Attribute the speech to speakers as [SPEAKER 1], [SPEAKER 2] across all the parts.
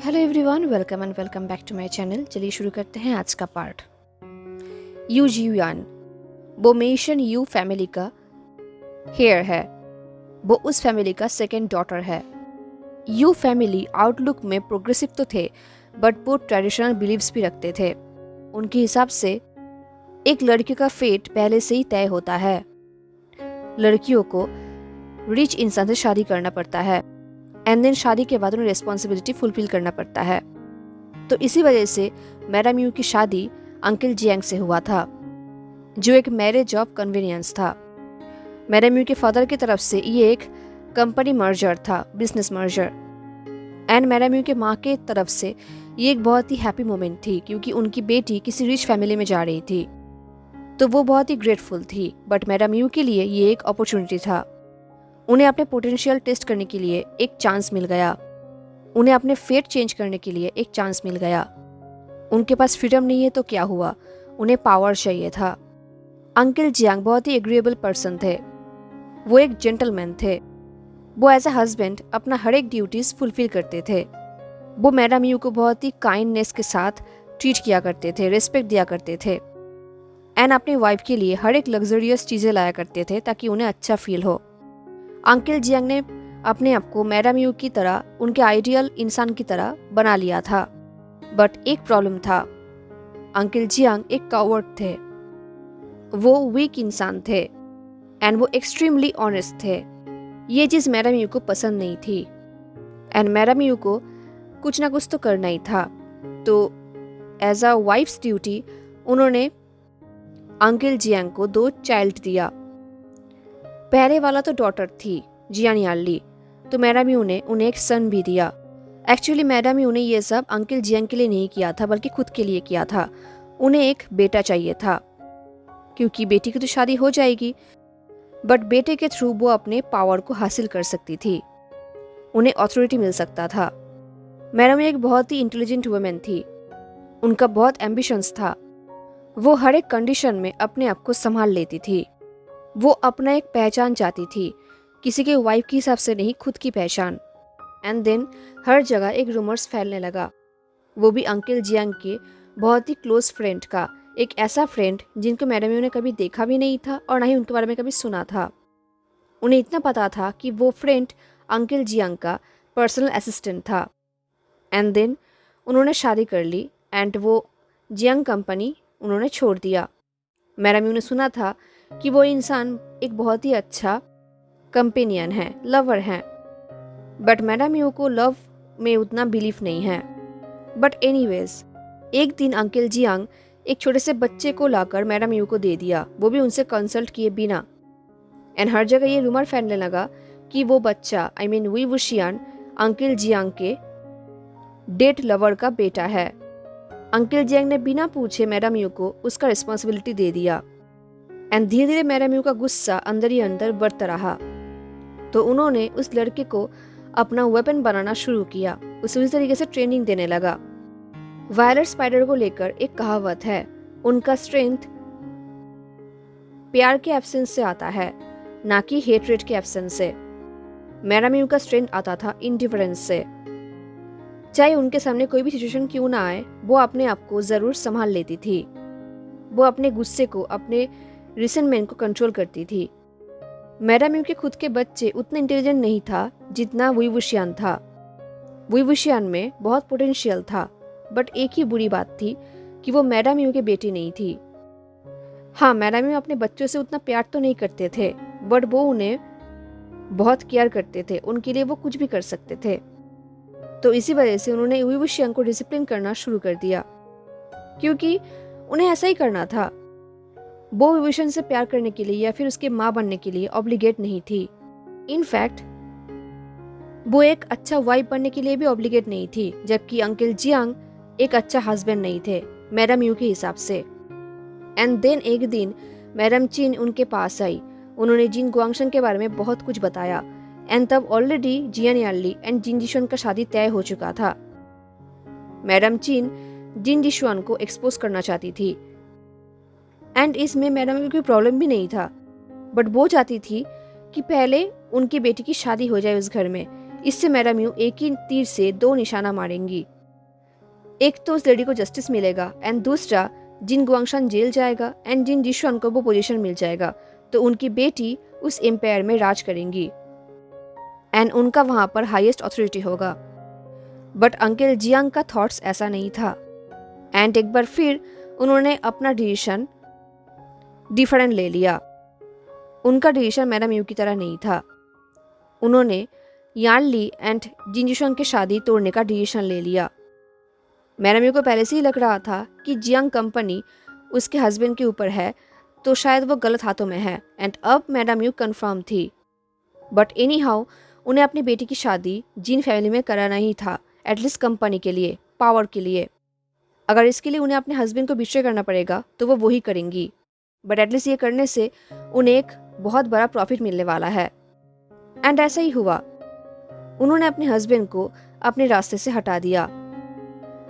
[SPEAKER 1] Hello everyone, welcome and welcome back to my channel. चलिए शुरू करते हैं आज का पार्ट। यू जियान वो मेशन यू फैमिली का हेयर है। वो उस फैमिली का सेकेंड डॉटर है। यू फैमिली आउटलुक में प्रोग्रेसिव तो थे, बट वो ट्रेडिशनल बिलीव्स भी रखते थे। उनके हिसाब से एक लड़की का फेट पहले से ही तय होता है। लड़कियों को रिच इंसान से शादी करना पड़ता है एंड देन शादी के बाद उन्हें रिस्पॉन्सिबिलिटी फुलफिल करना पड़ता है। तो इसी वजह से मैडम यू की शादी अंकल जियांग से हुआ था, जो एक मैरिज ऑफ कन्वीनियंस था। मैडम यू के फादर की तरफ से ये एक कंपनी मर्जर था, business merger. And madam you के माँ के तरफ से ये एक बहुत ही हैप्पी मोमेंट थी, क्योंकि उनकी बेटी किसी रिच फैमिली में जा रही थी, तो वो बहुत ही ग्रेटफुल थी। बट मैडम यू के लिए ये एक अपॉर्चुनिटी था। उन्हें अपने पोटेंशियल टेस्ट करने के लिए एक चांस मिल गया। उन्हें अपने फेट चेंज करने के लिए एक चांस मिल गया। उनके पास फ्रीडम नहीं है तो क्या हुआ, उन्हें पावर चाहिए था। अंकल जियांग बहुत ही एग्रीएबल पर्सन थे। वो एक जेंटलमैन थे। वो एज अ हस्बैंड अपना हर एक ड्यूटीज फुलफिल करते थे। वो मैडम यू को बहुत ही काइंडनेस के साथ ट्रीट किया करते थे, रिस्पेक्ट दिया करते थे एंड अपनी वाइफ के लिए हर एक लग्जरियस चीज़ें लाया करते थे ताकि उन्हें अच्छा फील हो। अंकल जियांग ने अपने आप को मैडम यू की तरह, उनके आइडियल इंसान की तरह बना लिया था। बट एक प्रॉब्लम था, अंकल जियांग एक कावर्ड थे। वो वीक इंसान थे एंड वो एक्सट्रीमली ऑनेस्ट थे। ये चीज़ मैडम यू को पसंद नहीं थी एंड मैडम यू को कुछ ना कुछ तो करना ही था। तो एज अ वाइफ्स ड्यूटी उन्होंने अंकल जियांग को 2 चाइल्ड दिया। पहले वाला तो डॉटर थी जियान याली, तो मैडम यू ने उन्हें एक सन भी दिया। एक्चुअली मैडम यू ने ये सब अंकल जियांग के लिए नहीं किया था, बल्कि खुद के लिए किया था। उन्हें एक बेटा चाहिए था, क्योंकि बेटी की तो शादी हो जाएगी, बट बेटे के थ्रू वो अपने पावर को हासिल कर सकती थी, उन्हें अथॉरिटी मिल सकता था। मैडम यू एक बहुत ही इंटेलिजेंट वुमेन थी। उनका बहुत एम्बिशंस था। वो हर एक कंडीशन में अपने आप को संभाल लेती थी। वो अपना एक पहचान चाहती थी, किसी के वाइफ के हिसाब से नहीं, खुद की पहचान। एंड देन हर जगह एक रूमर्स फैलने लगा, वो भी अंकल जियांग के बहुत ही क्लोज फ्रेंड का। एक ऐसा फ्रेंड जिनको मैडम यू ने कभी देखा भी नहीं था और ना ही उनके बारे में कभी सुना था। उन्हें इतना पता था कि वो फ्रेंड अंकल जियांग का पर्सनल असिस्टेंट था। एंड देन उन्होंने शादी कर ली एंड वो जियांग कंपनी उन्होंने छोड़ दिया। मैडम यू ने सुना था कि वो इंसान एक बहुत ही अच्छा कंपेनियन है, लवर है, बट मैडम यू को लव में उतना बिलीफ नहीं है। बट एनीवेज, एक दिन अंकल जियांग एक छोटे से बच्चे को लाकर मैडम यू को दे दिया, वो भी उनसे कंसल्ट किए बिना। एंड हर जगह ये रूमर फैलने लगा कि वो बच्चा, I mean Wei Wuxian, uncle Jiang के डेट लवर का बेटा है। अंकल जियांग ने बिना पूछे मैडम यू को उसका रिस्पॉन्सिबिलिटी दे दिया एंड धीरे धीरे मैडम यू का गुस्सा अंदर ही अंदर बढ़ता रहा। तो उन्होंने उस लड़के को अपना वेपन बनाना शुरू किया, उसे उस तरीके से ट्रेनिंग देने लगा। वायलेट स्पाइडर को लेकर एक कहावत है, उनका स्ट्रेंथ प्यार के एब्सेंस से आता है, ना कि हेट्रेड के एब्सेंस से। मैडम यू का स्ट्रेंथ आता था इंडिफरेंस से। चाहे उनके सामने कोई भी सिचुएशन क्यों ना आए, वो अपने आप को जरूर संभाल लेती थी। वो अपने गुस्से को, अपने रिसेंटमेंट को कंट्रोल करती थी। मैडम यू के खुद के बच्चे उतने इंटेलिजेंट नहीं था जितना वी वुशियान था। वी वुशियान में बहुत पोटेंशियल था, बट एक ही बुरी बात थी कि वो मैडम यू के बेटी नहीं थी। हाँ, मैडम यू अपने बच्चों से उतना प्यार तो नहीं करते थे, बट वो उन्हें बहुत केयर करते थे, उनके लिए वो कुछ भी कर सकते थे। तो इसी वजह से उन्होंने वी वुशियान को डिसिप्लिन करना शुरू कर दिया, क्योंकि उन्हें ऐसा ही करना था। वो विभूषण से प्यार करने के लिए या फिर उसके माँ बनने के लिए ऑब्लिगेट नहीं थी। इनफैक्ट वो एक अच्छा वाइफ बनने के लिए भी ऑब्लिगेट नहीं थी, जबकि अंकल जियांग एक अच्छा हस्बैंड नहीं थे मैडम यू के हिसाब से। एंड देन एक दिन मैडम चिन उनके पास आई। उन्होंने जिन गुआंगशन के बारे में बहुत कुछ बताया एंड तब ऑलरेडी जियान याली एंड जिन जिशुआन का शादी तय हो चुका था। मैडम चिन जिन जिशुआन को एक्सपोज करना चाहती थी एंड इसमें मैडम यू कोई प्रॉब्लम भी नहीं था, बट वो चाहती थी कि पहले उनकी बेटी की शादी हो जाए उस घर में। इससे मैडम यू एक ही तीर से 2 निशाना मारेंगी। एक तो उस लेडी को जस्टिस मिलेगा एंड दूसरा जिन गुआंगशान जेल जाएगा एंड जिन जिशुआन को वो पोजीशन मिल जाएगा, तो उनकी बेटी उस एम्पायर में राज करेंगी एंड उनका वहां पर हाईएस्ट अथॉरिटी होगा। बट अंकल जियांग का थॉट्स ऐसा नहीं था एंड एक बार फिर उन्होंने अपना डिसीजन डिफरेंट ले लिया। उनका डिसीजन मैडम यू की तरह नहीं था। उन्होंने यान ली एंड जिन जिशुआन की शादी तोड़ने का डिसीजन ले लिया। मैडम यू को पहले से ही लग रहा था कि जियांग कंपनी उसके हस्बैंड के ऊपर है, तो शायद वो गलत हाथों में है एंड अब मैडम यू कंफर्म थी। बट एनी हाउ उन्हें अपनी बेटी की शादी जिन फैमिली में कराना ही था, एटलीस्ट कंपनी के लिए, पावर के लिए। अगर इसके लिए उन्हें अपने हस्बैंड को बिट्रे करना पड़ेगा तो वो वही करेंगी, बट एटलीस्ट ये करने से उन्हें एक बहुत बड़ा प्रॉफिट मिलने वाला है। एंड ऐसा ही हुआ। उन्होंने अपने हस्बैंड को अपने रास्ते से हटा दिया,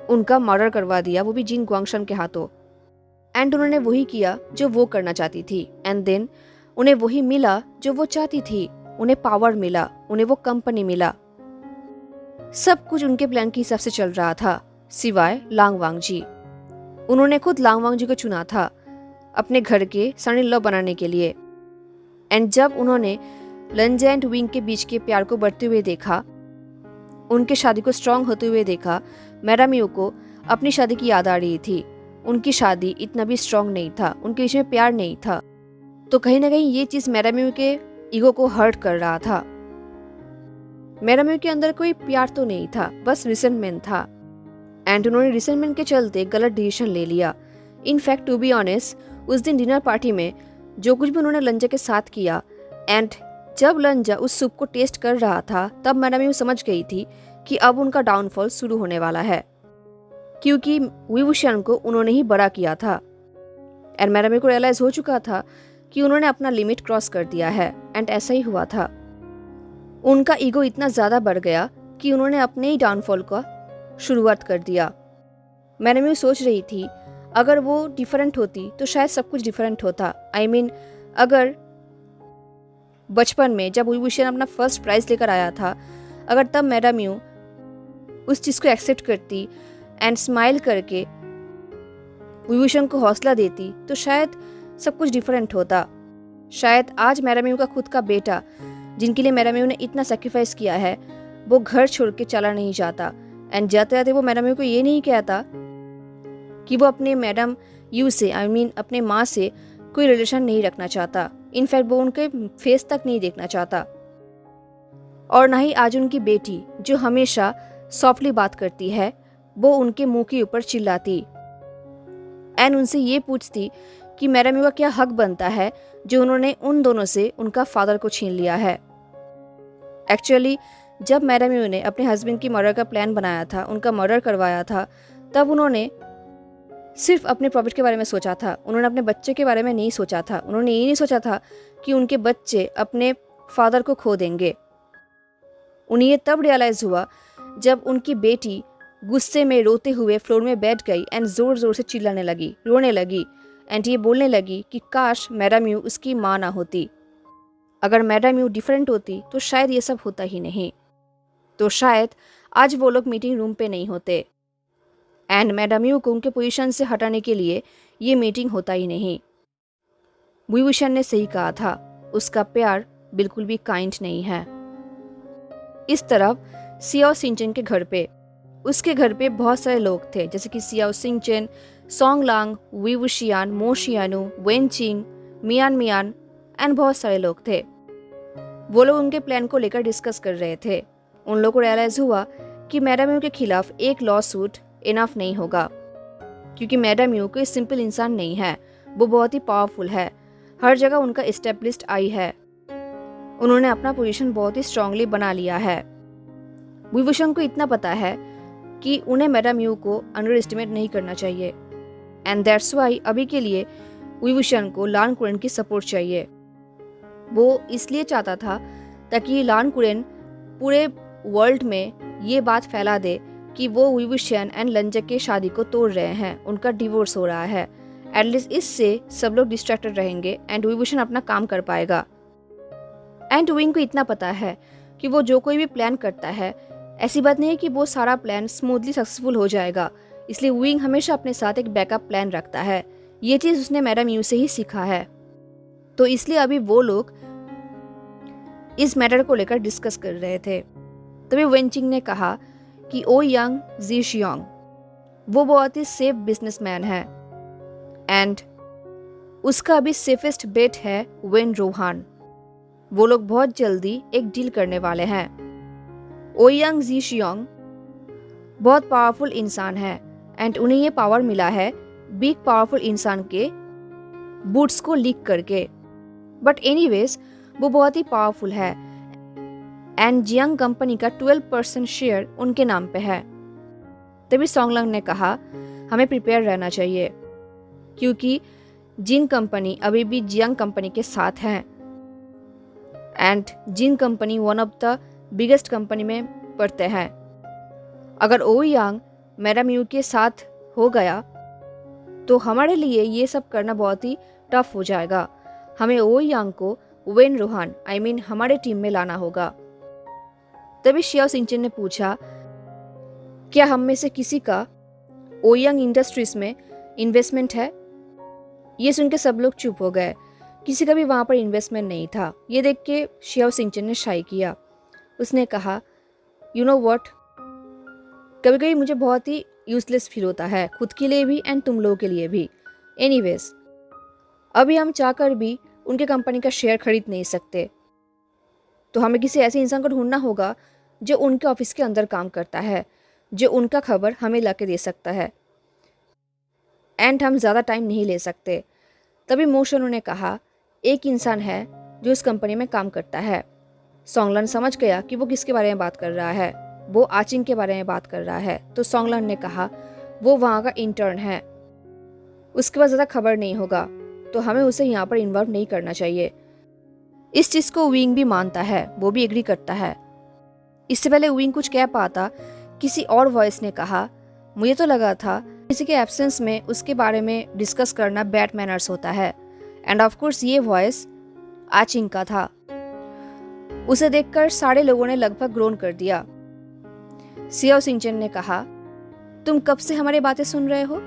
[SPEAKER 1] उनका मर्डर करवा दिया, वो भी जिन गुआंगशान के हाथों। एंड उन्होंने वही किया जो वो करना चाहती थी एंड देन उन्हें वही मिला जो वो चाहती थी। उन्हें पावर मिला, उन्हें वो कंपनी मिला। सब कुछ उनके प्लान के हिसाब से चल रहा था, सिवाय लांग वांगजी। उन्होंने खुद लांग वांगजी को चुना था अपने घर के सन इन लॉ बनाने के लिए। एंड जब उन्होंने लंजे एंड विंग के बीच के प्यार को बढ़ते हुए देखा, उनके शादी को स्ट्रांग होते हुए देखा, मैडम यू को अपनी शादी की याद आ रही थी। उनकी शादी इतना भी स्ट्रांग नहीं था, उनके बीच में प्यार नहीं था। तो कहीं ना कहीं ये चीज मैडम यू के ईगो को हर्ट कर रहा था। मैडम यू के अंदर कोई प्यार तो नहीं था, बस रिसेंटमेंट था। एंड उन्होंने रिसेंटमेंट के चलते गलत डिसीजन ले लिया। इनफैक्ट टू बी ऑनेस्ट, उस दिन डिनर पार्टी में जो कुछ भी उन्होंने लंजा के साथ किया, एंड जब लंजा उस सूप को टेस्ट कर रहा था, तब मैडम यू समझ गई थी कि अब उनका डाउनफॉल शुरू होने वाला है, क्योंकि वी वुशियान को उन्होंने ही बड़ा किया था। एंड मैडम यू को रियलाइज हो चुका था कि उन्होंने अपना लिमिट क्रॉस कर दिया है। एंड ऐसा ही हुआ था। उनका ईगो इतना ज्यादा बढ़ गया कि उन्होंने अपने ही डाउनफॉल का शुरुआत कर दिया। मैडम यू सोच रही थी अगर वो डिफरेंट होती तो शायद सब कुछ डिफरेंट होता। I mean, अगर बचपन में जब वी वुशियान अपना फर्स्ट प्राइज लेकर आया था, अगर तब मैडम यू उस चीज को एक्सेप्ट करती एंड स्माइल करके वी वुशियान को हौसला देती, तो शायद सब कुछ डिफरेंट होता। शायद आज मैडम यू का खुद का बेटा, जिनके लिए मैडम यू ने इतना सेक्रीफाइस किया है, वो घर छोड़ के चला नहीं जाता। एंड जाते जाते वो मैडम यू को ये नहीं कहता कि वो अपने मैडम यू से, I mean, अपने माँ से कोई रिलेशन नहीं रखना चाहता। इनफैक्ट वो उनके फेस तक नहीं देखना चाहता। और ना ही आज उनकी बेटी, जो हमेशा सॉफ्टली बात करती है, वो उनके मुंह के ऊपर चिल्लाती एंड उनसे ये पूछती कि मैडम यू का क्या हक बनता है जो उन्होंने उन दोनों से उनका फादर को छीन लिया है। एक्चुअली जब मैडम यू ने अपने हस्बैंड की मर्डर का प्लान बनाया था, उनका मर्डर करवाया था, तब उन्होंने सिर्फ अपने प्रॉफिट के बारे में सोचा था। उन्होंने अपने बच्चे के बारे में नहीं सोचा था। उन्होंने ये नहीं सोचा था कि उनके बच्चे अपने फादर को खो देंगे। उन्हें ये तब रियलाइज हुआ जब उनकी बेटी गुस्से में रोते हुए फ्लोर में बैठ गई एंड जोर जोर से चिल्लाने लगी, रोने लगी एंड ये बोलने लगी कि काश मैडम यू उसकी माँ ना होती। अगर मैडम यू डिफरेंट होती तो शायद ये सब होता ही नहीं। तो शायद आज वो लोग मीटिंग रूम पे नहीं होते एंड मैडम यू को उनके पोजीशन से हटाने के लिए ये मीटिंग होता ही नहीं। वी वुशियान ने सही कहा था, उसका प्यार बिल्कुल भी काइंड नहीं है। इस तरफ सियाओ सिंचन के घर पे, उसके घर पे बहुत सारे लोग थे, जैसे कि Xiao Xingchen, Song Lan, Wei Wuxian, Mo Xuanyu, when Ching, Miyan Miyan and बहुत सारे लोग थे। वो लोग उनके प्लान को लेकर डिस्कस कर रहे थे। उन लोगों को रियलाइज हुआ कि मैडम यू के खिलाफ एक लॉ सूट इनफ नहीं होगा, क्योंकि मैडम यू कोई सिंपल इंसान नहीं है, वो बहुत ही पावरफुल है। हर जगह उनका एस्टेब्लिश्ड आई है। उन्होंने अपना पोजीशन बहुत ही स्ट्रांगली बना लिया है। वी वुशियान को इतना पता है कि उन्हें मैडम यू को अंडर एस्टिमेट नहीं करना चाहिए एंड दैट्स वाई अभी के लिए वी वुशियान को लान कुरेन की सपोर्ट चाहिए। वो इसलिए चाहता था ताकि लान कुरेन पूरे वर्ल्ड में ये बात फैला दे कि वो वी वुशियान एंड लंजा के शादी को तोड़ रहे हैं, उनका डिवोर्स हो रहा है। एटलीस्ट इससे सब लोग डिस्ट्रैक्टेड रहेंगे एंड वी वुशियान अपना काम कर पाएगा। एंड विंग को इतना पता है कि वो जो कोई भी प्लान करता है, ऐसी बात नहीं है कि वो सारा प्लान स्मूथली सक्सेसफुल हो जाएगा। इसलिए विंग हमेशा अपने साथ एक बैकअप प्लान रखता है। ये चीज़ उसने मैडम यू से ही सीखा है। तो इसलिए अभी वो लोग इस मैटर को लेकर डिस्कस कर रहे थे। तभी वेंचिंग ने कहा कि ओ यंग जी शियोंग, वो बहुत ही सेफ बिजनेसमैन है एंड उसका अभी सेफेस्ट बेट है वेन रोहान। वो लोग बहुत जल्दी एक डील करने वाले हैं। ओ यंग जी शियोंग बहुत पावरफुल इंसान है एंड उन्हें ये पावर मिला है बिग पावरफुल इंसान के बूट्स को लीक करके। बट एनीवेज वो बहुत ही पावरफुल है एंड जियांग कंपनी का 12% शेयर उनके नाम पे है। तभी सोंगलंग ने कहा हमें प्रिपेयर रहना चाहिए क्योंकि जिन कंपनी अभी भी जियांग कंपनी के साथ हैं एंड जिन company one of the biggest company में पड़ते हैं। अगर ओ यांग मैडम यू के साथ हो गया तो हमारे लिए ये सब करना बहुत ही टफ हो जाएगा। हमें ओ यांग को वेन रोहान हमारे टीम में लाना होगा। तभी शियाओ सिंचन ने पूछा क्या हम में से किसी का ओयांग इंडस्ट्रीज में इन्वेस्टमेंट है। ये सुन के सब लोग चुप हो गए। किसी का भी वहाँ पर इन्वेस्टमेंट नहीं था। ये देख के शियाओ सिंचन ने शाई किया। उसने कहा यू नो व्हाट, कभी कभी मुझे बहुत ही यूजलेस फील होता है, खुद के लिए भी एंड तुम लोगों के लिए भी। एनीवेज अभी हम चाहकर भी उनके कंपनी का शेयर खरीद नहीं सकते, तो हमें किसी ऐसे इंसान को ढूंढना होगा जो उनके ऑफिस के अंदर काम करता है, जो उनका खबर हमें ला के दे सकता है एंड हम ज़्यादा टाइम नहीं ले सकते। तभी मोशनू ने कहा एक इंसान है जो उस कंपनी में काम करता है। सोंगलन समझ गया कि वो किसके बारे में बात कर रहा है। वो आचिंग के बारे में बात कर रहा है। तो सोंगलन ने कहा वो वहाँ का इंटर्न है, उसके पास ज़्यादा खबर नहीं होगा, तो हमें उसे यहाँ पर इन्वॉल्व नहीं करना चाहिए। इस चीज़ को विंग भी मानता है, वो भी एग्री करता है। इससे पहले विंग कुछ कह पाता, किसी और वॉइस ने कहा मुझे तो लगा था किसी के एब्सेंस में उसके बारे में डिस्कस करना बैड मैनर्स होता है। एंड ऑफ कोर्स ये वॉइस आचिंग का था। उसे देखकर सारे लोगों ने लगभग ग्रोन कर दिया। सियाओ सिंचन ने कहा तुम कब से हमारी बातें सुन रहे हो।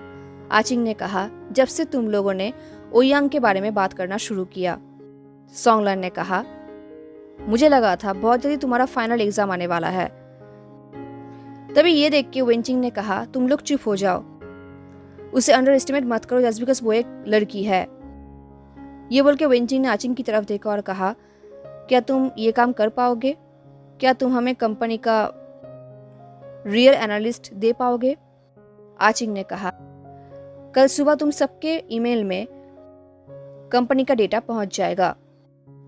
[SPEAKER 1] आचिंग ने कहा जब से तुम लोगों ने ओयांग के बारे में बात करना शुरू किया। सोंगलन ने कहा मुझे लगा था बहुत जल्दी तुम्हारा फाइनल एग्जाम आने वाला है। तभी ये देख के वेंचिंग ने कहा तुम लोग चुप हो जाओ, उसे अंडर एस्टिमेट मत करो जस्ट बिकॉज वो एक लड़की है। ये बोल के वेंचिंग ने आचिंग की तरफ देखा और कहा क्या तुम ये काम कर पाओगे, क्या तुम हमें कंपनी का रियल एनालिस्ट दे पाओगे। आचिंग ने कहा कल सुबह तुम सबके ईमेल में कंपनी का डेटा पहुंच जाएगा।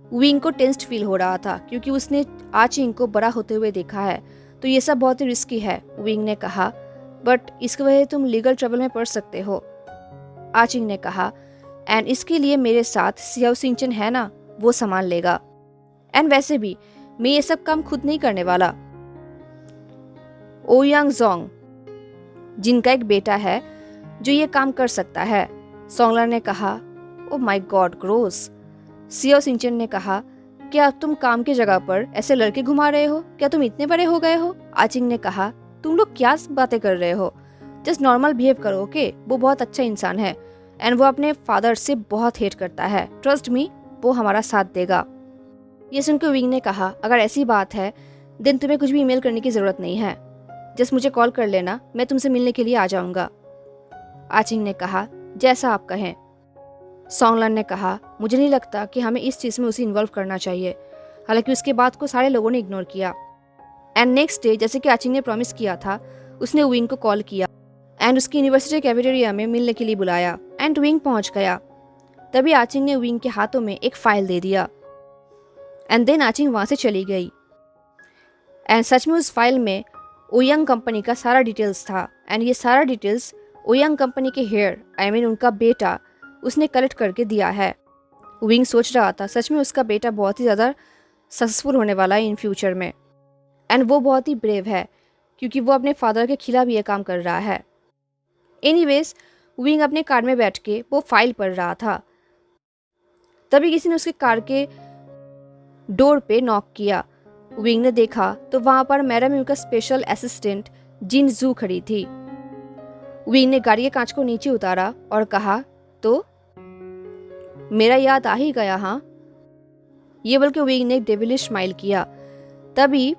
[SPEAKER 1] विंग को टेंस्ड फील हो रहा था क्योंकि उसने आचिंग को बड़ा होते हुए देखा है, तो ये सब बहुत ही रिस्की है। विंग ने कहा बट इसकी वजह तुम लीगल ट्रबल में पड़ सकते हो। आचिंग ने कहा एंड इसके लिए मेरे साथ सियाओ सिंचन है ना, वो संभाल लेगा। एंड वैसे भी मैं ये सब काम खुद नहीं करने वाला। ओयांग जोंग जिनका एक बेटा है जो ये काम कर सकता है। सोंगलन ने कहा oh my God gross. Xiao Xingchen ने कहा क्या तुम काम की जगह पर ऐसे लड़के घुमा रहे हो, क्या तुम इतने बड़े हो गए हो। आचिंग ने कहा तुम लोग क्या बातें कर रहे हो, जस्ट नॉर्मल बिहेव करो ओके। वो बहुत अच्छा इंसान है एंड वो अपने फादर से बहुत हेट करता है, ट्रस्ट मी वो हमारा साथ देगा। ये सुनकर विंग ने कहा अगर ऐसी बात है देन तुम्हें कुछ भी ईमेल करने की जरूरत नहीं है, जस्ट मुझे कॉल कर लेना, मैं तुमसे मिलने के लिए आ जाऊंगा। आचिंग ने कहा जैसा आप कहें। सोंगलन ने कहा मुझे नहीं लगता कि हमें इस चीज़ में उसे इन्वॉल्व करना चाहिए। हालांकि उसके बात को सारे लोगों ने इग्नोर किया। एंड नेक्स्ट डे जैसे कि आचिंग ने प्रॉमिस किया था, उसने विंग को कॉल किया एंड उसकी यूनिवर्सिटी कैफेटेरिया में मिलने के लिए बुलाया एंड विंग पहुंच गया। तभी आचिंग ने विंग के हाथों में एक फाइल दे दिया एंड देन आचिंग वहाँ से चली गई। एंड सच में उस फाइल में ओयांग कंपनी का सारा डिटेल्स था एंड ये सारा डिटेल्स ओयांग कंपनी के हेयर उनका बेटा उसने कलेक्ट करके दिया है। विंग सोच रहा था सच में उसका बेटा बहुत ही ज़्यादा सक्सेसफुल होने वाला है इन फ्यूचर में एंड वो बहुत ही ब्रेव है क्योंकि वो अपने फादर के खिलाफ ये काम कर रहा है। एनीवेज विंग अपने कार में बैठ के वो फाइल पढ़ रहा था। तभी किसी ने उसके कार के डोर पे नॉक किया। विंग ने देखा तो वहाँ पर मैडम यू का स्पेशल असिस्टेंट जिन जू खड़ी थी। विंग ने गाड़ी के कांच को नीचे उतारा और कहा, तो मेरा याद आ ही गया हाँ। ये बोल के विंग ने एक डेविलिश स्माइल किया। तभी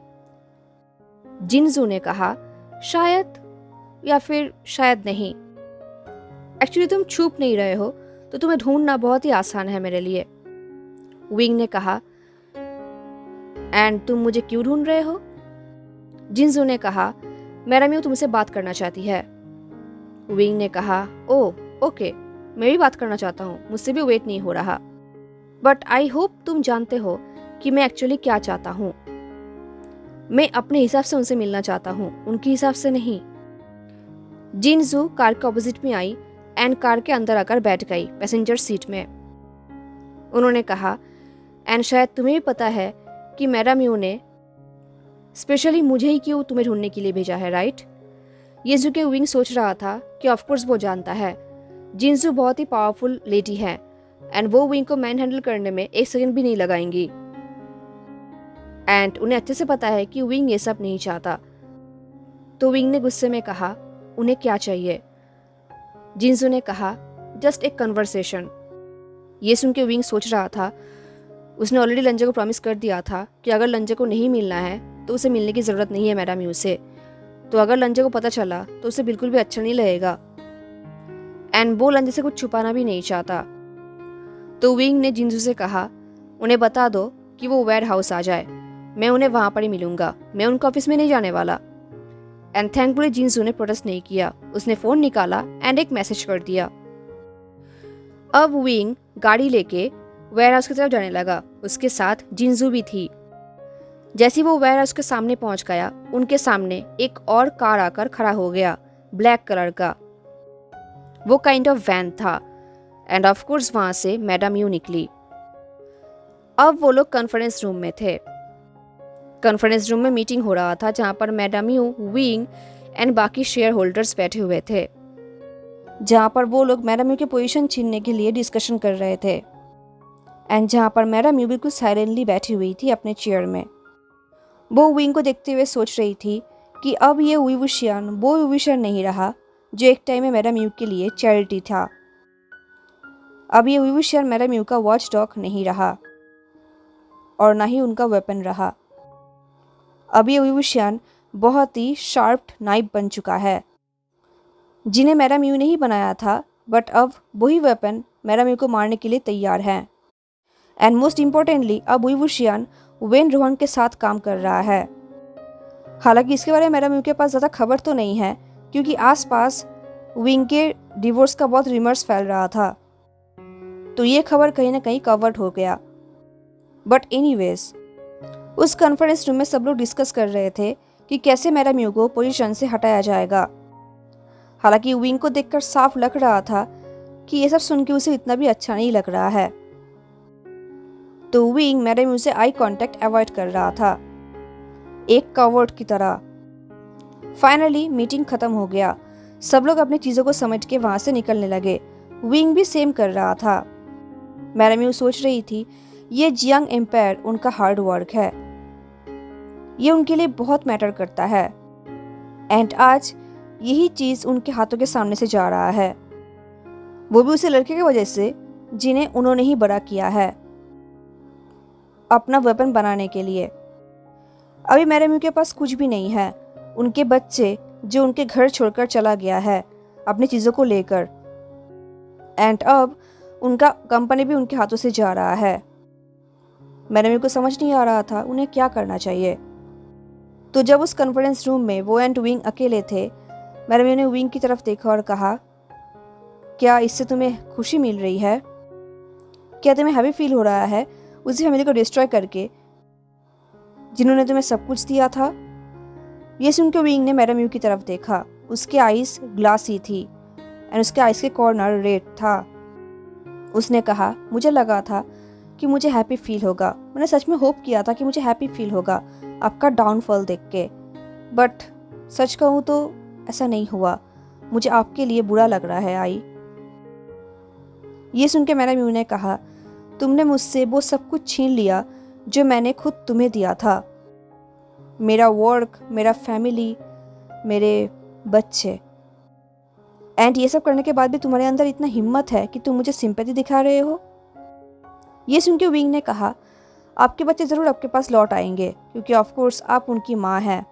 [SPEAKER 1] जिनजू ने कहा, शायद या फिर शायद नहीं। एक्चुअली तुम छुप नहीं रहे हो तो तुम्हें ढूंढना बहुत ही आसान है मेरे लिए। विंग ने कहा, एंड तुम मुझे क्यों ढूंढ रहे हो? जिनजू ने कहा, मेरा म्यू तुमसे बात करना चाहती है। विंग ने कहा, ओह ओके, मैं भी बात करना चाहता हूँ, मुझसे भी वेट नहीं हो रहा। बट आई होप तुम जानते हो कि मैं एक्चुअली क्या चाहता हूँ। मैं अपने हिसाब से उनसे मिलना चाहता हूँ, उनके हिसाब से नहीं। जिनजू कार के ऑपोजिट में आई एंड कार के अंदर आकर बैठ गई पैसेंजर सीट में। उन्होंने कहा, एंड शायद तुम्हें भी पता है कि मेरा म्यू ने स्पेशली मुझे ही क्यों तुम्हें ढूंढने के लिए भेजा है, राइट? ये जो कि विंग सोच रहा था कि ऑफकोर्स वो जानता है जिनजू बहुत ही पावरफुल लेडी है एंड वो विंग को मैन हैंडल करने में एक सेकंड भी नहीं लगाएंगी। एंड उन्हें अच्छे से पता है कि विंग ये सब नहीं चाहता। तो विंग ने गुस्से में कहा, उन्हें क्या चाहिए? जिनजू ने कहा, जस्ट एक कन्वर्सेशन। ये सुन के विंग सोच रहा था, उसने ऑलरेडी लंजे को प्रॉमिस कर दिया था कि अगर लंजे को नहीं मिलना है तो उसे मिलने की ज़रूरत नहीं है मेरा म्यू से। तो अगर लंजे को पता चला तो उसे बिल्कुल भी अच्छा नहीं लगेगा एंड वो लंजे से कुछ छुपाना भी नहीं चाहता। तो विंग ने जिनजू से कहा, उन्हें बता दो कि वो वेयर हाउस आ जाए, मैं उन्हें वहाँ पर ही मिलूंगा, मैं उनके ऑफिस में नहीं जाने वाला। एंड थैंकफुली जिनजू ने प्रोटेस्ट नहीं किया, उसने फ़ोन निकाला एंड एक मैसेज कर दिया। अब विंग गाड़ी लेके वेयर हाउस की तरफ जाने लगा, उसके साथ जिनजू भी थी। जैसे वो वेयर हाउस के सामने पहुंच गया, उनके सामने एक और कार आकर खड़ा हो गया, ब्लैक कलर का। वो काइंड ऑफ वैन था एंड ऑफ कोर्स वहां से मैडम यू निकली। अब वो लोग कॉन्फ्रेंस रूम में थे। कॉन्फ्रेंस रूम में मीटिंग हो रहा था जहां पर मैडम यू, विंग एंड बाकी शेयर होल्डर्स बैठे हुए थे, जहां पर वो लोग मैडम यू की पोजीशन छीनने के लिए डिस्कशन कर रहे थे एंड जहां पर मैडम यू बिल्कुल साइलेंटली बैठी हुई थी अपने चेयर में। वो विंग को देखते हुए सोच रही थी कि अब ये विवुशियन वो विवुशियन नहीं रहा जो एक टाइम में मैडम यू के लिए चैरिटी था। अब ये विवुशियन मैडम यू का वॉच डॉग नहीं रहा और ना ही उनका वेपन रहा। अब ये विवुशियन बहुत ही शार्प नाइफ बन चुका है, जिन्हें मैडम यू ने ही बनाया था, बट अब वही वेपन मैडम यू को मारने के लिए तैयार हैं। एंड मोस्ट इम्पोर्टेंटली अब विवुशियन वेन रोहन के साथ काम कर रहा है। हालांकि इसके बारे में मैडम यू के पास ज़्यादा खबर तो नहीं है क्योंकि आसपास विंग के डिवोर्स का बहुत रिमर्स फैल रहा था, तो ये खबर कहीं ना कहीं कवर्ड हो गया। बट एनीवेज उस कॉन्फ्रेंस रूम में सब लोग डिस्कस कर रहे थे कि कैसे मैडम यू को पोजीशन से हटाया जाएगा। हालांकि विंग को देखकर साफ लग रहा था कि ये सब सुन के उसे इतना भी अच्छा नहीं लग रहा है, तो विंग मैडम यू से आई कांटेक्ट अवॉइड कर रहा था, एक कवर्ड की तरह। फाइनली मीटिंग खत्म हो गया, सब लोग अपनी चीज़ों को समेट के वहाँ से निकलने लगे। विंग भी सेम कर रहा था। मैडम यू सोच रही थी ये जियांग एम्पायर उनका हार्ड वर्क है, ये उनके लिए बहुत मैटर करता है एंड आज यही चीज़ उनके हाथों के सामने से जा रहा है, वो भी उसी लड़के की वजह से जिन्हें उन्होंने ही बड़ा किया है अपना वेपन बनाने के लिए। अभी मैडम यू के पास कुछ भी नहीं है, उनके बच्चे जो उनके घर छोड़कर चला गया है अपनी चीज़ों को लेकर, एंड अब उनका कंपनी भी उनके हाथों से जा रहा है। मैडम यू को समझ नहीं आ रहा था उन्हें क्या करना चाहिए। तो जब उस कॉन्फ्रेंस रूम में वो एंड विंग अकेले थे, मैडम यू ने विंग की तरफ देखा और कहा, क्या इससे तुम्हें खुशी मिल रही है? क्या तुम्हें हैप्पी फील हो रहा है उसी फैमिली को डिस्ट्रॉय करके जिन्होंने तुम्हें सब कुछ दिया था? ये सुनकर विंग ने मैडम यू की तरफ देखा, उसके आइज ग्लासी थी एंड उसके आइज के कॉर्नर रेड था। उसने कहा, मुझे लगा था कि मुझे हैप्पी फील होगा, मैंने सच में होप किया था कि मुझे हैप्पी फील होगा आपका डाउनफॉल देख के, बट सच कहूँ तो ऐसा नहीं हुआ, मुझे आपके लिए बुरा लग रहा है आई। ये सुन के मैडम यू ने कहा, तुमने मुझसे वो सब कुछ छीन लिया जो मैंने खुद तुम्हें दिया था, मेरा वर्क, मेरा फैमिली, मेरे बच्चे। एंड ये सब करने के बाद भी तुम्हारे अंदर इतना हिम्मत है कि तुम मुझे सिंपैथी दिखा रहे हो। ये सुन के विंग ने कहा, आपके बच्चे ज़रूर आपके पास लौट आएंगे क्योंकि ऑफ कोर्स आप उनकी माँ हैं।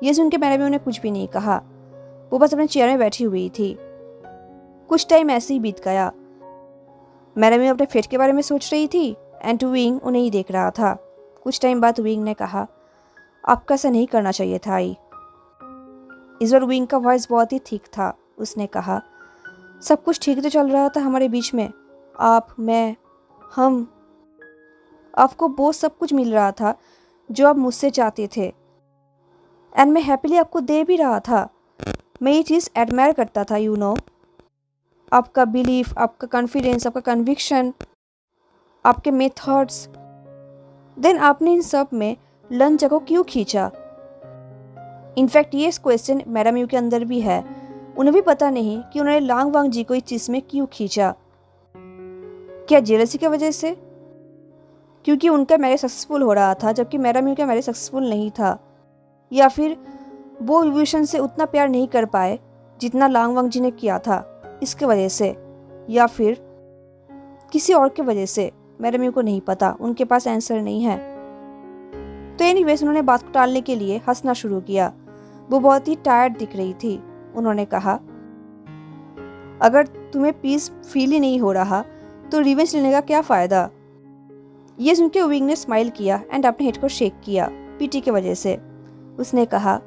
[SPEAKER 1] ये सुन के मैडम ने कुछ भी नहीं कहा, वो बस अपने चेयर में बैठी हुई थी। कुछ टाइम ऐसे ही बीत गया। मैडम अपने फेट के बारे में सोच रही थी एंड विंग उन्हें ही देख रहा था। कुछ टाइम बाद विंग ने कहा, आपका ऐसा नहीं करना चाहिए था आई। इस बार विंग का वॉइस बहुत ही ठीक था। उसने कहा, सब कुछ ठीक तो चल रहा था हमारे बीच में, आप, मैं, हम, आपको वो सब कुछ मिल रहा था जो आप मुझसे चाहते थे एंड मैं हैप्पीली आपको दे भी रहा था। मैं ये चीज़ एडमायर करता था, यू नो, आपका बिलीफ, आपका कॉन्फिडेंस, आपका कन्विक्शन, आपके मेथड्स। देन आपने इन सब में लंच को क्यों खींचा? इनफैक्ट ये क्वेश्चन मैडम यू के अंदर भी है। उन्हें भी पता नहीं कि उन्होंने लांग वांग जी को इस चीज़ में क्यों खींचा। क्या जेलसी की वजह से? क्योंकि उनका मैरिज सक्सेसफुल हो रहा था जबकि मैडम यू का मैरिज सक्सेसफुल नहीं था? या फिर वो विभूषण से उतना प्यार नहीं कर पाए जितना लांग वांग जी ने किया था, इसके वजह से? या फिर किसी और की वजह से? मैडम यू को नहीं पता, उनके पास आंसर नहीं है। तो एनीवेज उन्होंने बात को टालने के लिए हंसना शुरू किया। वो बहुत ही टायर्ड दिख रही थी। उन्होंने कहा, अगर तुम्हें पीस फील ही नहीं हो रहा तो रिवेंज लेने का क्या फ़ायदा? ये सुन के विंग ने स्माइल किया एंड अपने हेड को शेक किया पीटी की वजह से। उसने कहा,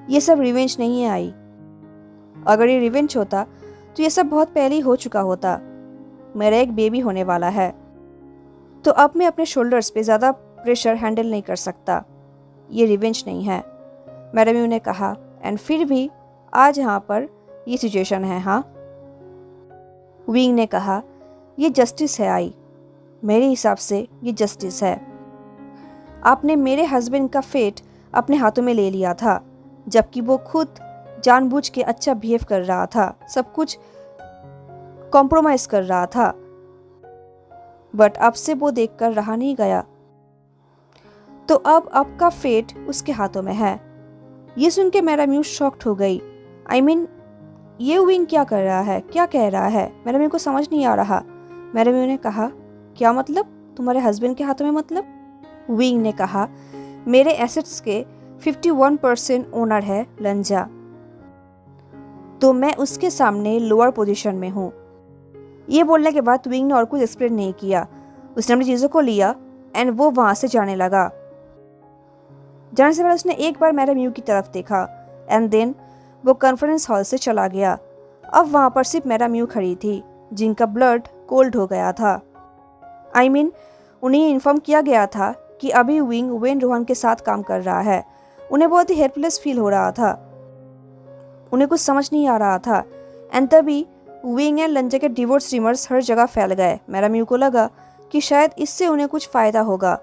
[SPEAKER 1] ये सब रिवेंज नहीं है आई। अगर ये रिवेंज होता तो ये सब बहुत पहले ही हो चुका होता। मेरा एक बेबी होने वाला है, तो अब मैं अपने शोल्डर्स पे ज़्यादा प्रेशर हैंडल नहीं कर सकता। ये रिवेंज नहीं है, मैडम यू ने कहा। एंड फिर भी आज यहाँ पर ये सिचुएशन है। हाँ, विंग ने कहा, ये जस्टिस है आई। मेरे हिसाब से ये जस्टिस है। आपने मेरे हस्बैंड का फेट अपने हाथों में ले लिया था जबकि वो खुद जानबूझ के अच्छा बिहेव कर रहा था, सब कुछ कॉम्प्रोमाइज कर रहा था, बट अब से वो देखकर रहा नहीं गया। तो अब आपका फेट उसके हाथों में है। ये सुन के मैडम यू शॉक्ड हो गई। आई मीन, ये विंग क्या कर रहा है, क्या कह रहा है? मैडम यू को समझ नहीं आ रहा। मैडम यू ने कहा, क्या मतलब? तुम्हारे हस्बैंड के हाथों में मतलब? विंग ने कहा, मेरे एसेट्स के 51% ओनर है लंजा, तो मैं उसके सामने लोअर पोजीशन में हूँ। ये बोलने के बाद विंग ने और कुछ एक्सप्लेन नहीं किया। उसने अपनी चीज़ों को लिया एंड वो वहाँ से जाने लगा। जाने से पहले उसने एक बार मैडम यू की तरफ देखा एंड देन वो कॉन्फ्रेंस हॉल से चला गया। अब वहाँ पर सिर्फ मैडम यू खड़ी थी जिनका ब्लड कोल्ड हो गया था। आई मीन, उन्हें इन्फॉर्म किया गया था कि अभी विंग वेन रोहन के साथ काम कर रहा है। उन्हें बहुत ही हेल्पलेस फील हो रहा था, उन्हें कुछ समझ नहीं आ रहा था। एंड तभी विंग एंड लंजा के डिवोर्स रिमर्स हर जगह फैल गए। मैडम यू को लगा कि शायद इससे उन्हें कुछ फ़ायदा होगा,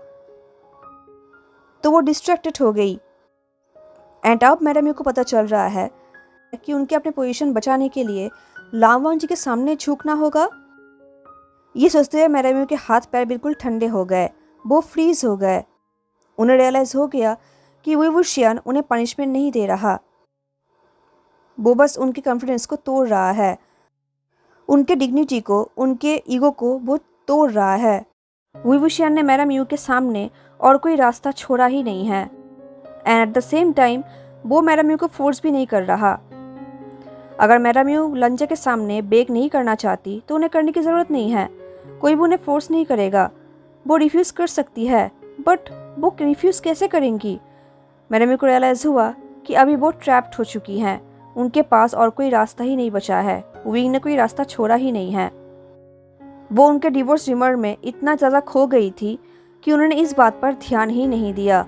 [SPEAKER 1] तो वो डिस्ट्रैक्टेड हो गई। एंड अब मैडम यू को पता चल रहा है कि उनके अपने पोजीशन बचाने के लिए लांगवांग जी के सामने झुकना होगा। ये सोचते हुए मैडम यू के हाथ पैर बिल्कुल ठंडे हो गए, वो फ्रीज हो गए। उन्हें रियलाइज हो गया कि विभूषण उन्हें पनिशमेंट नहीं दे रहा, वो बस उनके कॉन्फिडेंस को तोड़ रहा है, उनके डिग्निटी को, उनके ईगो को वो तोड़ रहा है। विभूषण ने मैडम यू के सामने और कोई रास्ता छोड़ा ही नहीं है and at the same time वो मैडम यू को फोर्स भी नहीं कर रहा। अगर मैडम यू लंजा के सामने बेग नहीं करना चाहती तो उन्हें करने की ज़रूरत नहीं है, कोई भी उन्हें फोर्स नहीं करेगा। वो रिफ्यूज़ कर सकती है, बट वो रिफ्यूज़ कैसे करेंगी? मैडम यू को रियलाइज़ हुआ कि अभी वो ट्रैप्ड हो चुकी हैं, उनके पास और कोई रास्ता ही नहीं बचा है। विंग ने कोई रास्ता छोड़ा ही नहीं है। वो उनके डिवोर्स रिमर में इतना ज़्यादा खो गई थी कि उन्होंने इस बात पर ध्यान ही नहीं दिया।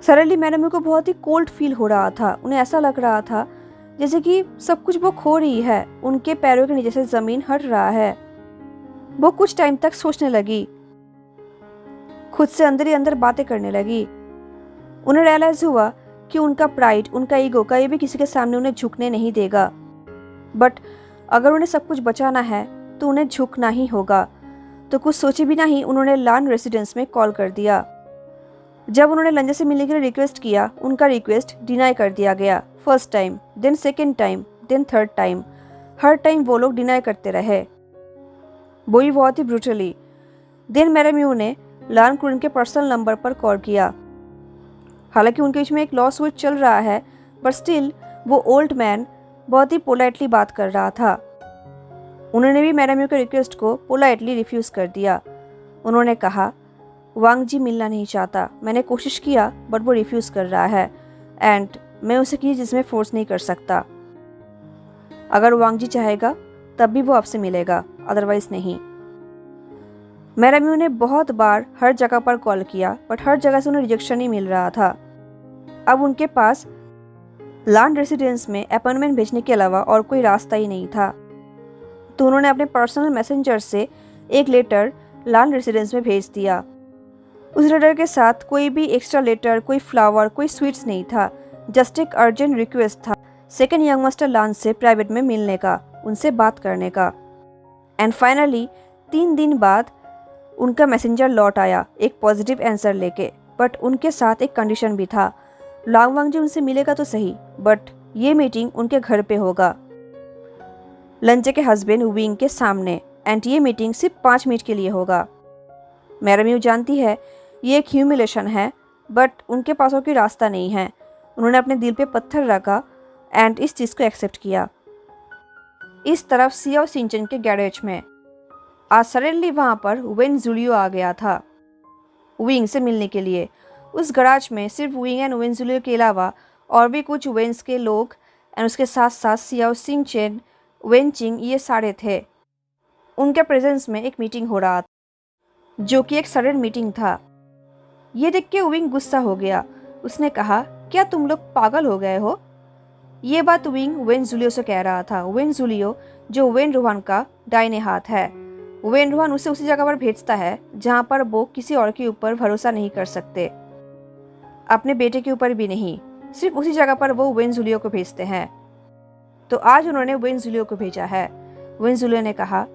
[SPEAKER 1] सडनली मैडम को बहुत ही कोल्ड फील हो रहा था। उन्हें ऐसा लग रहा था जैसे कि सब कुछ वो खो रही है, उनके पैरों के नीचे से ज़मीन हट रहा है। वो कुछ टाइम तक सोचने लगी, खुद से अंदर ही अंदर बातें करने लगी। उन्हें रियलाइज़ हुआ कि उनका प्राइड, उनका ईगो कहीं भी किसी के सामने उन्हें झुकने नहीं देगा, बट अगर उन्हें सब कुछ बचाना है तो उन्हें झुकना ही होगा। तो कुछ सोचे बिना ही उन्होंने लान रेसिडेंस में कॉल कर दिया। जब उन्होंने लंजा से मिलने के लिए रिक्वेस्ट किया, उनका रिक्वेस्ट डिनाई कर दिया गया। First time, then second time, then third time. हर टाइम वो लोग डिनाई करते रहे, वो भी बहुत ही ब्रूटली। देन मैडम यू ने लान क्रून के पर्सनल नंबर पर कॉल किया। हालांकि उनके बीच में एक लॉ सूट चल रहा है, बट स्टिल वो ओल्ड मैन बहुत ही पोलाइटली बात कर रहा था। उन्होंने भी मैडम यू के रिक्वेस्ट को पोलाइटली रिफ्यूज़ कर दिया। उन्होंने कहा, वांग जी मिलना नहीं चाहता, मैंने कोशिश किया बट वो रिफ्यूज़ कर रहा है एंड मैं उसे किसी चीज़ में फोर्स नहीं कर सकता। अगर वांग जी चाहेगा तब भी वो आपसे मिलेगा, अदरवाइज नहीं। मैडम यू ने बहुत बार हर जगह पर कॉल किया बट हर जगह से उन्हें रिजेक्शन ही मिल रहा था। अब उनके पास लैंड रेसिडेंस में अपॉइंटमेंट भेजने के अलावा और कोई रास्ता ही नहीं था। तो उन्होंने अपने पर्सनल मैसेंजर से एक लेटर लैंड रेसिडेंस में भेज दिया। उस लेटर के साथ कोई भी एक्स्ट्रा लेटर, कोई फ्लावर, कोई स्वीट्स नहीं था, जस्ट एक अर्जेंट रिक्वेस्ट था सेकंड यंग मास्टर लान से प्राइवेट में मिलने का, उनसे बात करने का। एंड फाइनली 3 दिन बाद उनका मैसेंजर लौट आया एक पॉजिटिव आंसर लेके, बट उनके साथ एक कंडीशन भी था। लांग वांग जी उनसे मिलेगा तो सही, बट ये मीटिंग उनके घर पे होगा, लंचे के हस्बैंड विंग के सामने, एंड ये मीटिंग सिर्फ 5 मिनट के लिए होगा। मैडम यू जानती है ये एक ह्यूमिलेशन है, बट उनके पास और कोई रास्ता नहीं है। उन्होंने अपने दिल पे पत्थर रखा एंड इस चीज़ को एक्सेप्ट किया। इस तरफ सियाओ सिंचन के गैरेज में आज सडनली वहाँ पर वेन जूलियो आ गया था विंग से मिलने के लिए। उस गराज में सिर्फ विंग एंड वेन जूलियो के अलावा और भी कुछ वेन्स के लोग एंड उसके साथ साथ सियाओ सिंचन, वेन चिंग, ये सारे थे। उनके प्रेजेंस में एक मीटिंग हो रहा था जो कि एक सडन मीटिंग था। ये देख के विंग गुस्सा हो गया। उसने कहा, क्या तुम लोग पागल हो गए हो? ये बात विंग वेन जूलियो से कह रहा था। वेन जूलियो जो वेन रोहान का दाहिने हाथ है। वेन रोहान उसे उसी जगह पर भेजता है जहाँ पर वो किसी और के ऊपर भरोसा नहीं कर सकते, अपने बेटे के ऊपर भी नहीं, सिर्फ उसी जगह पर वो वेन जूलियो को भेजते हैं। तो आज उन्होंने वेन जूलियो को भेजा है। वेन जूलियो ने कहा,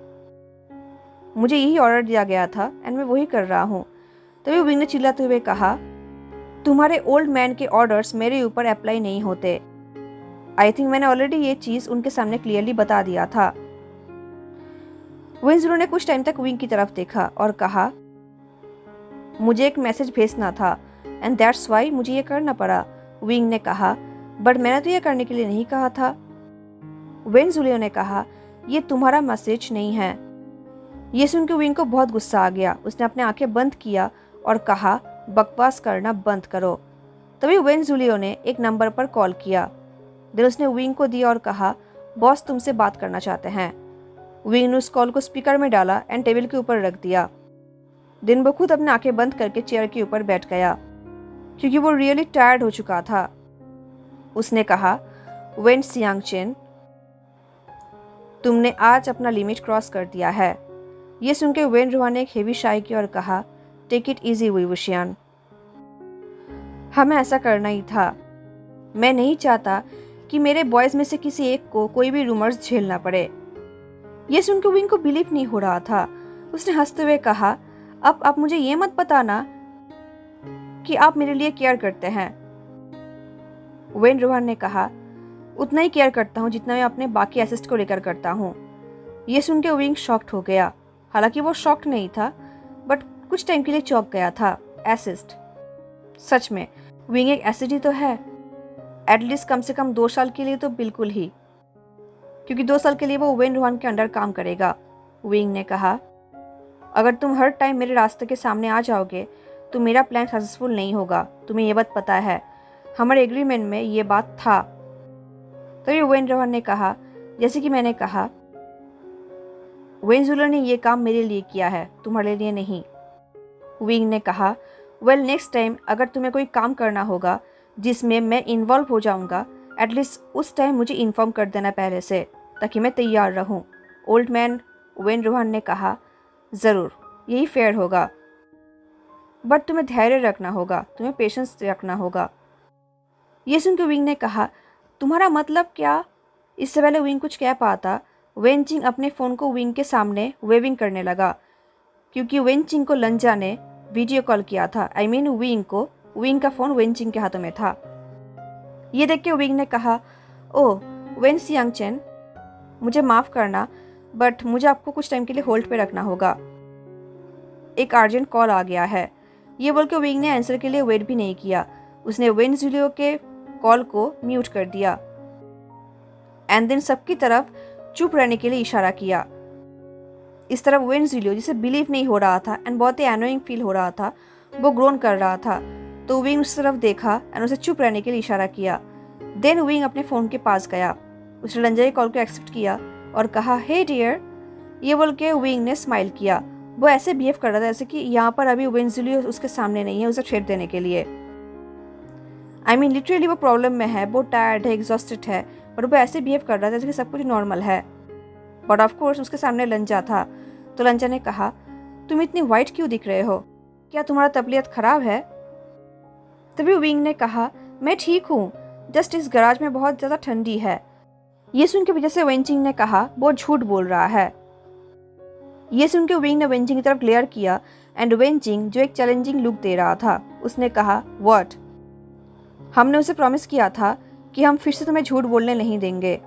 [SPEAKER 1] मुझे यही ऑर्डर दिया गया था एंड मैं वही कर रहा हूँ। तभी विंग ने चिल्लाते हुए कहा, तुम्हारे ओल्ड मैन के ऑर्डर्स मेरे ऊपर अप्लाई नहीं होते। आई थिंक मैंने ऑलरेडी ये चीज़ उनके सामने क्लियरली बता दिया था। विंग ने कुछ टाइम तक विंग की तरफ देखा और कहा, मुझे एक मैसेज भेजना था एंड दैट्स वाई मुझे ये करना पड़ा। विंग ने कहा, बट मैंने तो ये करने के लिए नहीं कहा था। वेन जूलियो ने कहा, ये तुम्हारा मैसेज नहीं है। ये सुनकर विंग को बहुत गुस्सा आ गया। उसने अपने आंखें बंद किया और कहा, बकवास करना बंद करो। तभी वेन जूलियो ने एक नंबर पर कॉल किया। देन उसने विंग को दिया और कहा, बॉस तुमसे बात करना चाहते हैं। विंग ने उस कॉल को स्पीकर में डाला एंड टेबल के ऊपर रख दिया। दिन वो खुद अपने आंखें बंद करके चेयर के ऊपर बैठ गया क्योंकि वो रियली टायर्ड हो चुका था। उसने कहा, वेन सियांगचेन, तुमने आज अपना लिमिट क्रॉस कर दिया है। ये सुनकर वेन रोहान ने एक हेवी शाई की और कहा, टेक इट इजी वी वुशियान, हमें ऐसा करना ही था। मैं नहीं चाहता कि मेरे बॉयज में से किसी एक को कोई भी रूमर्स झेलना पड़े। ये सुनकर विंग को बिलीव नहीं हो रहा था। उसने हंसते हुए कहा, अब आप मुझे ये मत बताना कि आप मेरे लिए केयर करते हैं। वेन रोहान ने कहा, उतना ही केयर करता हूँ जितना मैं अपने बाकी असिस्ट को लेकर करता हूँ। ये सुनकर विंग शॉक्ड हो गया। हालांकि वो शॉक्ड नहीं था, बट कुछ टाइम के लिए चौंक गया था। एसिस्ट, सच में विंग एक एसिड ही तो है। एटलीस्ट कम से कम 2 साल के लिए तो बिल्कुल ही, क्योंकि 2 साल के लिए वो वेन रोहान के अंडर काम करेगा। विंग ने कहा, अगर तुम हर टाइम मेरे रास्ते के सामने आ जाओगे तो मेरा प्लान सक्सेसफुल नहीं होगा। तुम्हें ये बात पता है, हमारे एग्रीमेंट में ये बात था। तभी वेन रोहान ने कहा, जैसे कि मैंने कहा, वेन जूलियो ने ये काम मेरे लिए किया है, तुम्हारे लिए नहीं। विंग ने कहा, वेल नेक्स्ट टाइम अगर तुम्हें कोई काम करना होगा जिसमें मैं इन्वॉल्व हो जाऊंगा, एटलीस्ट उस टाइम मुझे इन्फॉर्म कर देना पहले से, ताकि मैं तैयार रहूं। ओल्ड मैन वेन रोहान ने कहा, ज़रूर, यही फेयर होगा, बट तुम्हें धैर्य रखना होगा, तुम्हें पेशेंस रखना होगा। ये सुनकर विंग ने कहा, तुम्हारा मतलब क्या? इससे पहले विंग कुछ कह पाता, वेन चिंग अपने फ़ोन को विंग के सामने वेविंग करने लगा, क्योंकि वेन चिंग को लंजा ने वीडियो कॉल किया था। आई मीन विंग का फ़ोन वेन चिंग के हाथों में था। ये देख के विंग ने कहा, ओह वेन सियांग चेन, मुझे माफ़ करना बट मुझे आपको कुछ टाइम के लिए होल्ड पे रखना होगा, एक अर्जेंट कॉल आ गया है। ये बोल के विंग ने आंसर के लिए वेट भी नहीं किया, उसने वेन जुलियो के कॉल को म्यूट कर दिया एंड देन सबकी तरफ चुप रहने के लिए इशारा किया। इस तरफ वेन जुलियो, जिसे बिलीव नहीं हो रहा था एंड बहुत ही एनोइंग फील हो रहा था, वो ग्रोन कर रहा था, तो विंग उस तरफ देखा एंड उसे चुप रहने के लिए इशारा किया। देन विंग अपने फ़ोन के पास गया, उसने लंजा की कॉल को एक्सेप्ट किया और कहा हे डियर। ये बोल के विंग ने स्माइल किया। वो ऐसे बिहेव कर रहा था जैसे कि यहाँ पर अभी वेन जुलियो उसके सामने नहीं है उसे थ्रेट देने के लिए। आई मीन लिटरली वो प्रॉब्लम में है, वो टायर्ड है, एग्जॉस्टेड है, पर वो ऐसे बिहेव कर रहा था जैसे कि सब कुछ नॉर्मल है। बट ऑफ कोर्स उसके सामने लंजा था, तो लंजा ने कहा तुम इतनी वाइट क्यों दिख रहे हो, क्या तुम्हारा तबीयत खराब है? तभी विंग ने कहा मैं ठीक हूँ, जस्ट इस गराज में बहुत ज़्यादा ठंडी है। ये सुन के वजह से वेंचिंग ने कहा वो झूठ बोल रहा है। ये सुन के विंग ने वेंचिंग की तरफ ग्लेयर किया एंड वेंचिंग, जो एक चैलेंजिंग लुक दे रहा था, उसने कहा व्हाट, हमने उसे प्रॉमिस किया था कि हम फिर से तुम्हें झूठ बोलने नहीं देंगे।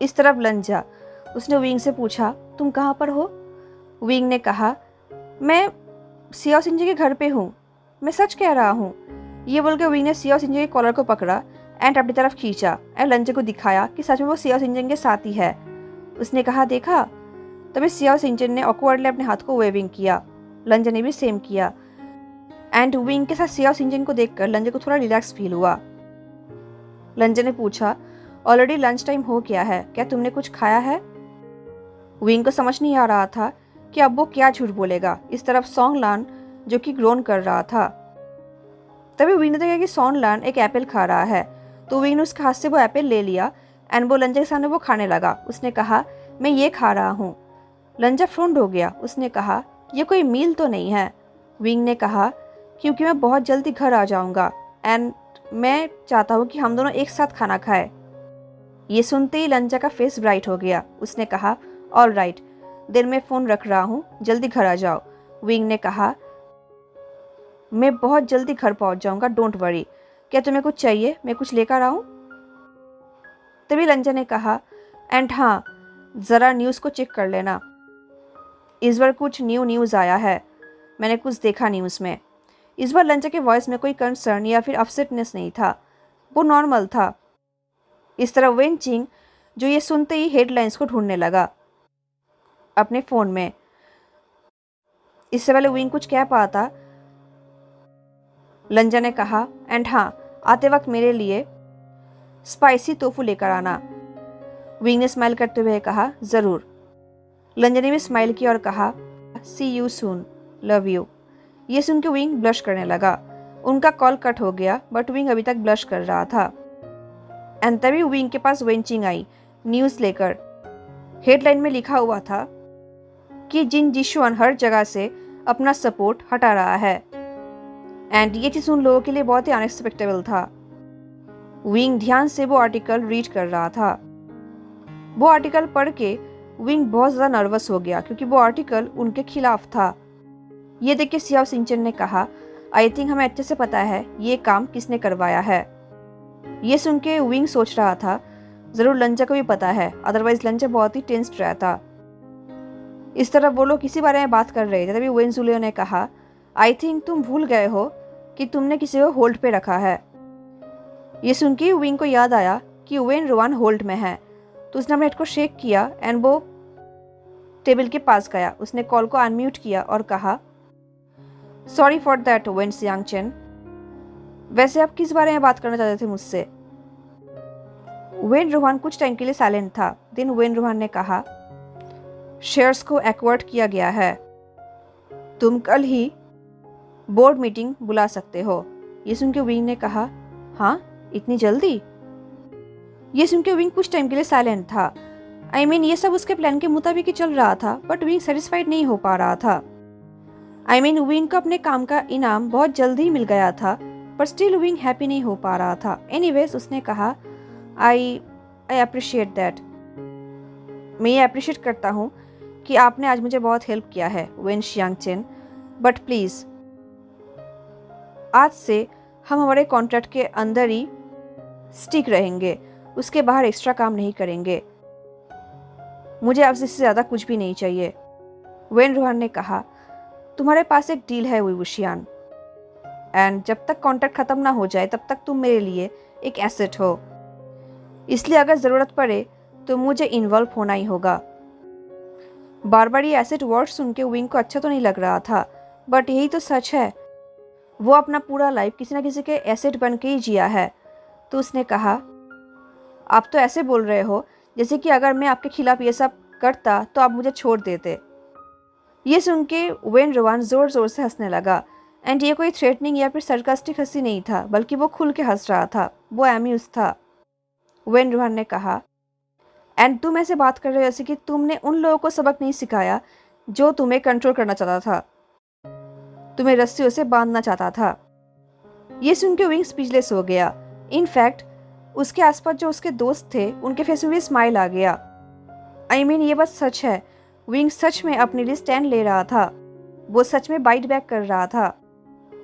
[SPEAKER 1] इस तरफ लंजा, उसने विंग से पूछा तुम कहाँ पर हो? विंग ने कहा मैं सियाओ सिंजे के घर पे हूँ, मैं सच कह रहा हूँ। ये बोल के विंग ने सियाओ सिंजे के कॉलर को पकड़ा एंड अपनी तरफ खींचा एंड लंजा को दिखाया कि सच में वो सियाओ सिंजन के साथ ही है। उसने कहा देखा? तभी सियाओ सिंजन ने ऑकवर्डली अपने हाथ को वेविंग किया, लंजा ने भी सेम किया एंड विंग के साथ सियाओ सिंजन को देखकर लंजा को थोड़ा रिलैक्स फील हुआ। लंजा ने पूछा ऑलरेडी लंच टाइम हो गया है, क्या तुमने कुछ खाया है? विंग को समझ नहीं आ रहा था कि अब वो क्या झूठ बोलेगा। इस तरफ सॉन्ग लान, जो कि ग्रोन कर रहा था, तभी विंग ने देखा कि सॉन्ग लान एक एप्पल खा रहा है, तो विंग ने उसके हाथ से वो एप्पल ले लिया एंड वो लंजा के सामने वो खाने लगा। उसने कहा मैं ये खा रहा हूँ। लंजा फ्रॉन्ड हो गया, उसने कहा ये कोई मील तो नहीं है। विंग ने कहा क्योंकि मैं बहुत जल्दी घर आ जाऊँगा एंड मैं चाहता हूँ कि हम दोनों एक साथ खाना खाएं। ये सुनते ही लंजा का फेस ब्राइट हो गया, उसने कहा ऑल राइट, देर में फ़ोन रख रहा हूँ, जल्दी घर आ जाओ। विंग ने कहा मैं बहुत जल्दी घर पहुँच जाऊँगा, डोंट वरी। क्या तुम्हें कुछ चाहिए, मैं कुछ लेकर आऊँ? तभी लंजा ने कहा एंड हाँ, ज़रा न्यूज़ को चेक कर लेना, इस बार कुछ न्यूज़ आया है, मैंने कुछ देखा न्यूज़ में। इस बार लंजा के वॉइस में कोई कंसर्न या फिर अपसेटनेस नहीं था, वो नॉर्मल था। इस तरह वेंचिंग, जो ये सुनते ही हेडलाइंस को ढूंढने लगा अपने फ़ोन में। इससे पहले विंग कुछ कह पाता, लंजा ने कहा एंड हाँ, आते वक्त मेरे लिए स्पाइसी टोफू लेकर आना। विंग ने स्माइल करते हुए कहा ज़रूर। लंजा ने भी स्माइल किया और कहा सी यू सून, लव यू। ये सुन के विंग ब्लश करने लगा। उनका कॉल कट हो गया बट विंग अभी तक ब्लश कर रहा था एंड तभी विंग के पास वेंचिंग आई न्यूज़ लेकर। हेडलाइन में लिखा हुआ था कि जिन जिशुआन हर जगह से अपना सपोर्ट हटा रहा है एंड ये चीज़ उन लोगों के लिए बहुत ही अनएक्सपेक्टेबल था। विंग ध्यान से वो आर्टिकल रीड कर रहा था। वो आर्टिकल पढ़ के विंग बहुत ज़्यादा नर्वस हो गया क्योंकि वो आर्टिकल उनके खिलाफ था। ये देख के सियाओ सिंचन ने कहा आई थिंक हमें अच्छे से पता है ये काम किसने करवाया है। ये सुन के विंग सोच रहा था ज़रूर लंजा को भी पता है, अदरवाइज लंजा बहुत ही टेंस्ड रहता। इस तरह वो लोग किसी बारे में बात कर रहे थे, तभी वेन जुलियो ने कहा आई थिंक तुम भूल गए हो कि तुमने किसी को होल्ड पे रखा है। ये सुन के विंग को याद आया कि वेन रोवान होल्ड में है, तो उसने अपने हेड को शेक किया एंड वो टेबल के पास गया। उसने कॉल को अनम्यूट किया और कहा sorry for that when Siang chain, वैसे आप किस बारे में बात करना चाहते थे मुझसे? वेन रोहान कुछ टाइम के लिए साइलेंट था। देन वेन रोहान ने कहा शेयर्स को एक्वायर्ड किया गया है, तुम कल ही बोर्ड मीटिंग बुला सकते हो। ये सुन के विंग ने कहा हाँ, इतनी जल्दी? ये सुन के विंग कुछ टाइम के लिए साइलेंट था। आई मीन ये सब उसके प्लान के मुताबिक ही चल रहा था बट विंग सेटिस्फाइड नहीं हो पा रहा था। आई मीन विंग को अपने काम का इनाम बहुत जल्दी ही मिल गया था पर स्टिल विंग हैप्पी नहीं हो पा रहा था। एनीवेज उसने कहा आई अप्रिशिएट दैट, मैं ये अप्रिशिएट करता हूँ कि आपने आज मुझे बहुत हेल्प किया है when Siang chain, but please आज से हम हमारे कॉन्ट्रैक्ट के अंदर ही स्टिक रहेंगे। उसके बाहर एक्स्ट्रा काम नहीं करेंगे। मुझे आपसे इससे ज़्यादा कुछ भी नहीं चाहिए। वेन रोहन ने कहा, तुम्हारे पास एक डील है वुशियान, एंड जब तक कॉन्ट्रैक्ट ख़त्म ना हो जाए तब तक तुम मेरे लिए एक एसेट हो, इसलिए अगर ज़रूरत पड़े तो मुझे इन्वॉल्व होना ही होगा। बार बार ये एसेट वर्ड सुन के विंग को अच्छा तो नहीं लग रहा था, बट यही तो सच है। वो अपना पूरा लाइफ किसी न किसी के एसेट बन के ही जिया है। तो उसने कहा, आप तो ऐसे बोल रहे हो जैसे कि अगर मैं आपके खिलाफ ये सब करता तो आप मुझे छोड़ देते। ये सुन के वेन रोवान ज़ोर ज़ोर से हंसने लगा, एंड ये कोई थ्रेटनिंग या फिर सरकास्टिक हंसी नहीं था, बल्कि वो खुल के हंस रहा था। वो एम्यूज था। वेन रोहन ने कहा, एंड तुम ऐसे बात कर रहे हो जैसे कि तुमने उन लोगों को सबक नहीं सिखाया जो तुम्हें कंट्रोल करना चाहता था, तुम्हें रस्सियों से बांधना चाहता था। ये सुन के विंग स्पीचलेस हो गया। इनफैक्ट उसके आसपास जो उसके दोस्त थे उनके फेस में भी स्माइल आ गया। आई मीन ये बात सच है, विंग सच में अपने लिए स्टैंड ले रहा था। वो सच में बाइट बैक कर रहा था।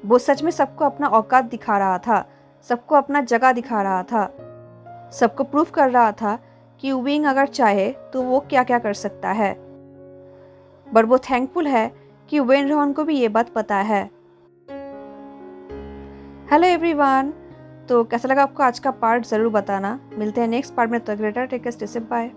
[SPEAKER 1] वो सच में सबको अपना औकात दिखा रहा था, सबको अपना जगह दिखा रहा था, सबको प्रूफ कर रहा था कि विंग अगर चाहे तो वो क्या क्या कर सकता है। बट वो थैंकफुल है कि वेन रोहन को भी ये बात पता है। हेलो एवरीवन, तो कैसा लगा आपको आज का पार्ट ज़रूर बताना। मिलते हैं नेक्स्ट पार्ट में। तो take care, stay safe, bye.